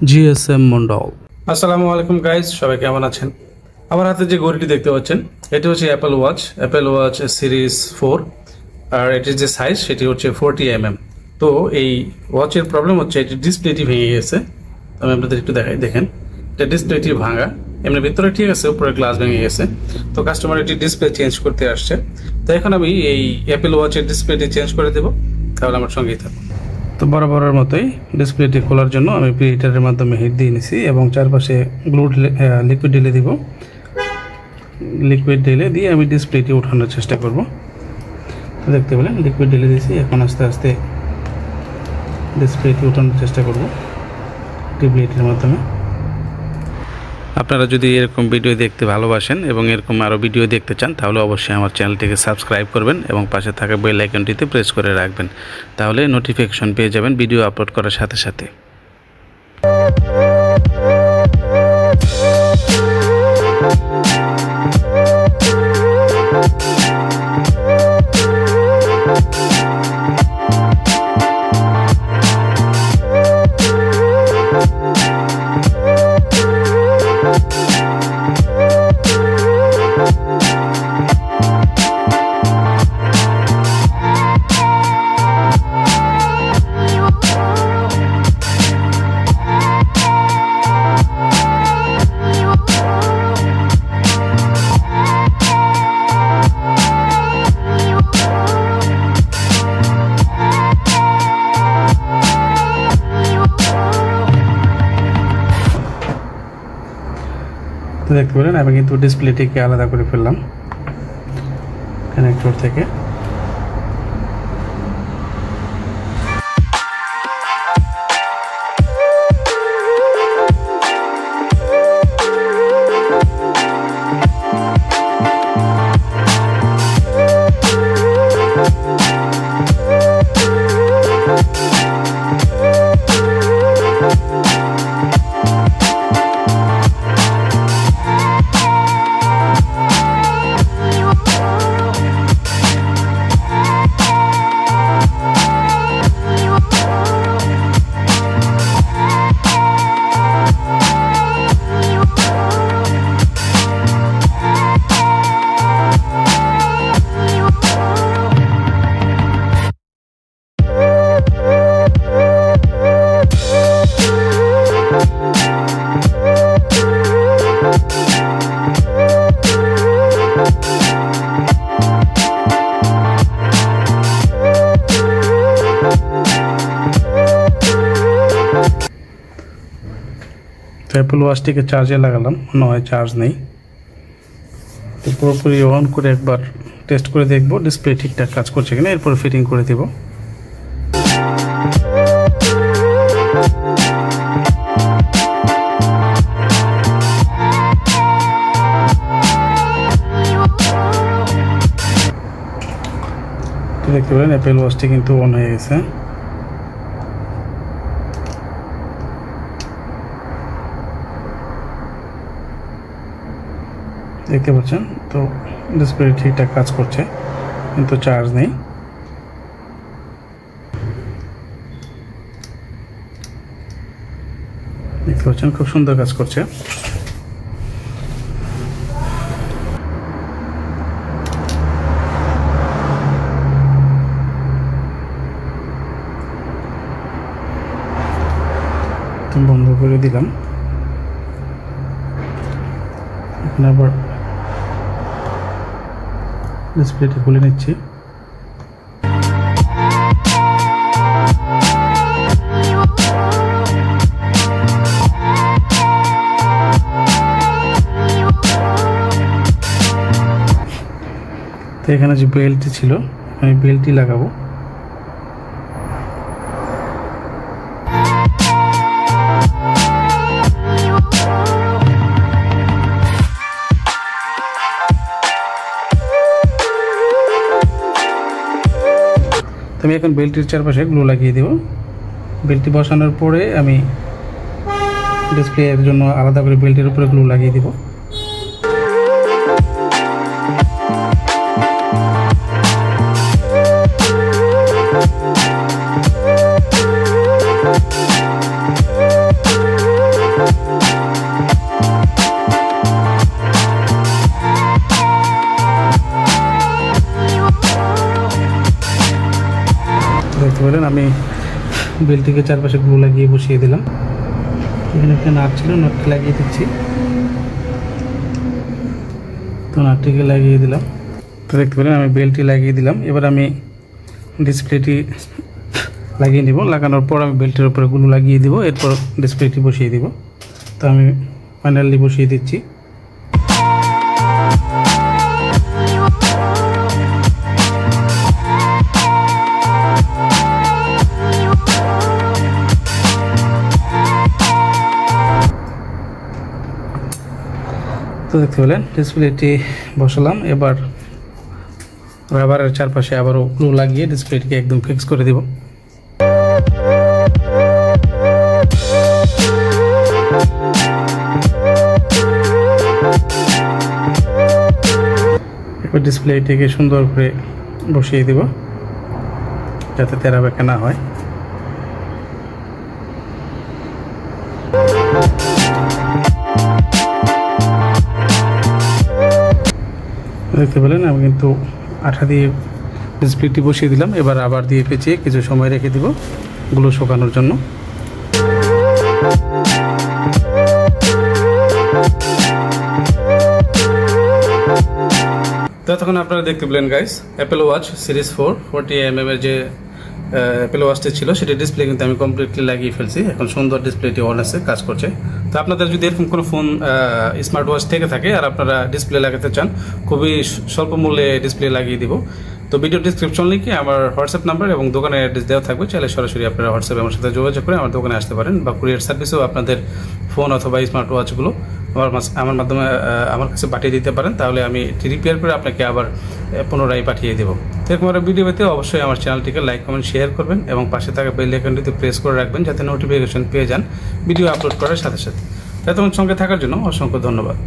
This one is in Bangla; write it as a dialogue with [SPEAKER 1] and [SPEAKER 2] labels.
[SPEAKER 1] জিএসএম মন্ডল।
[SPEAKER 2] আসসালামু আলাইকুম গাইস, সবাই কেমন আছেন? আমার হাতে যে ঘড়িটি দেখতে পাচ্ছেন এটি হচ্ছে অ্যাপল ওয়াচ সিরিজ 4, আর এটির যে সাইজ সেটি হচ্ছে 40 mm। তো এই ওয়াচের প্রবলেম হচ্ছে এটি ডিসপ্লেটি ভেঙে গেছে। আমি আপনাদের একটু দেখাই, দেখেন এটা ডিসপ্লেটি ভাঙা, এমনি ভিতরে ঠিক আছে, উপরে গ্লাস ভেঙে গেছে। তো কাস্টমার এটি ডিসপ্লে চেঞ্জ করতে আসছে, তো এখন আমি এই অ্যাপল ওয়াচের ডিসপ্লেটি চেঞ্জ করে দেবো, তাহলে আমার সঙ্গেই থাকুন। তো বরাবরের মতোই ডিসপ্লেটি খোলার জন্য আমি প্রিহিটারের মাধ্যমে হিট দিয়ে নিছি এবং চারপাশে লিকুইড ঢেলে দিব। লিকুইড ঢেলে দিয়ে আমি ডিসপ্লেটি উঠানোর চেষ্টা করব। দেখতে পেলেন লিকুইড ঢেলে দিয়েছি, এখন আস্তে আস্তে ডিসপ্লেটি উঠানোর চেষ্টা করব টিউবলাইটের মাধ্যমে। আপনারা যদি এরকম ভিডিও দেখতে ভালোবাসেন এবং এরকম আরও ভিডিও দেখতে চান তাহলে অবশ্যই আমার চ্যানেলটিকে সাবস্ক্রাইব করবেন এবং পাশে থাকা বেল আইকনটিতে প্রেস করে রাখবেন, তাহলে নোটিফিকেশন পেয়ে যাবেন ভিডিও আপলোড করার সাথে সাথে। দেখতে পেলেন আমি কিন্তু ডিসপ্লেটিকে আলাদা করে ফেললাম কানেক্টর থেকে। অ্যাপল ওয়াচটিকে চার্জে লাগালাম, মনে হয় চার্জ নেই। তো পুরোপুরি অন করে একবার টেস্ট করে দেখব ডিসপ্লে ঠিকঠাক কাজ করছে কিনা, এরপর ফিটিং করে দেব। দেখতে পেলেন অ্যাপল ওয়াচটি কিন্তু অন হয়ে গেছে। দেখতে পাচ্ছেন তো ডিসপ্লে ঠিকঠাক কাজ করছে, কিন্তু চার্জ নেই। দেখতে পাচ্ছেন খুব সুন্দর কাজ করছে। বন্ধ করে দিলাম, এখন আবার ডিসপ্লেটি খুলে নিচ্ছি। তো এখানে যে বেল্টটি ছিল আমি বেল্টটি লাগাবো। আমি এখন বেল্টটির চারপাশে গ্লু লাগিয়ে দেব। বেল্টটি বসানোর পরে আমি ডিসপ্লের জন্য আলাদা করে বেল্টের উপরে গ্লু লাগিয়ে দেব। আমি বেলটিকে চারপাশে গ্লু লাগিয়ে বসিয়ে দিলাম। এখানে একটা নাট ছিল, নাটটি লাগিয়ে দিচ্ছি। তো নাটটিকে লাগিয়ে দিলাম। তো দেখতে পেলেন আমি বেলটি লাগিয়ে দিলাম। এবার আমি ডিসপ্লেটি লাগিয়ে নিব। লাগানোর পর আমি বেল্টের উপরে গ্লু লাগিয়ে দিব, এরপর ডিসপ্লেটি বসিয়ে দিব। তো আমি ফাইনালি বসিয়ে দিচ্ছি। তো দেখতে পেলেন ডিসপ্লেটি বসালাম। এবার রাবারের চারপাশে আবারও গ্লু লাগিয়ে ডিসপ্লেটিকে একদম ফিক্স করে দিব। এবার ডিসপ্লেটিকে সুন্দর করে বসিয়ে দিব যাতে তেরা বেঁকা না হয়। দেখতে পেলেন আমি কিন্তু আঠা দিয়ে ডিসপ্লেটি বসিয়ে দিলাম। এবার আবার দিয়ে পেঁচিয়ে কিছু সময় রেখে দিব গুলো শুকানোর জন্য। ততক্ষণ আপনারা দেখতে পেলেন guys Apple watch series 4 40mm এর যে অ্যাপেল ওয়াচটি ছিল সেটি ডিসপ্লে কিন্তু আমি কমপ্লিটলি লাগিয়ে ফেলছি। এখন সুন্দর ডিসপ্লেটি অন আছে, কাজ করছে। তো আপনাদের যদি এরকম কোনো ফোন স্মার্ট ওয়াচ থেকে থাকে আর আপনারা ডিসপ্লে লাগাতে চান, খুবই স্বল্প মূল্যে ডিসপ্লে লাগিয়ে দিব। তো ভিডিও ডিসক্রিপশন লিঙ্কে আমার হোয়াটসঅ্যাপ নাম্বার এবং দোকানের অ্যাড্রেস দেওয়া থাকবে। চাইলে সরাসরি আপনারা হোয়াটসঅ্যাপে আমার সাথে যোগাযোগ করে আমার দোকানে আসতে পারেন, বা কুরিয়ার সার্ভিসেও আপনাদের ফোন অথবা স্মার্ট ওয়াচগুলো আমার মাধ্যমে আমার কাছে পাঠিয়ে দিতে পারেন। তাহলে আমি এটি রিপেয়ার করে আপনাকে আবার পুনরায় পাঠিয়ে দেবো। তো এরকম একটা ভিডিও পেতে অবশ্যই আমার চ্যানেলটিকে লাইক কমেন্ট শেয়ার করবেন এবং পাশে থাকা বেল আইকনটিতে প্রেস করে রাখবেন যাতে নোটিফিকেশন পেয়ে যান ভিডিও আপলোড করার সাথে সাথে। ততক্ষণ সঙ্গে থাকার জন্য অসংখ্য ধন্যবাদ।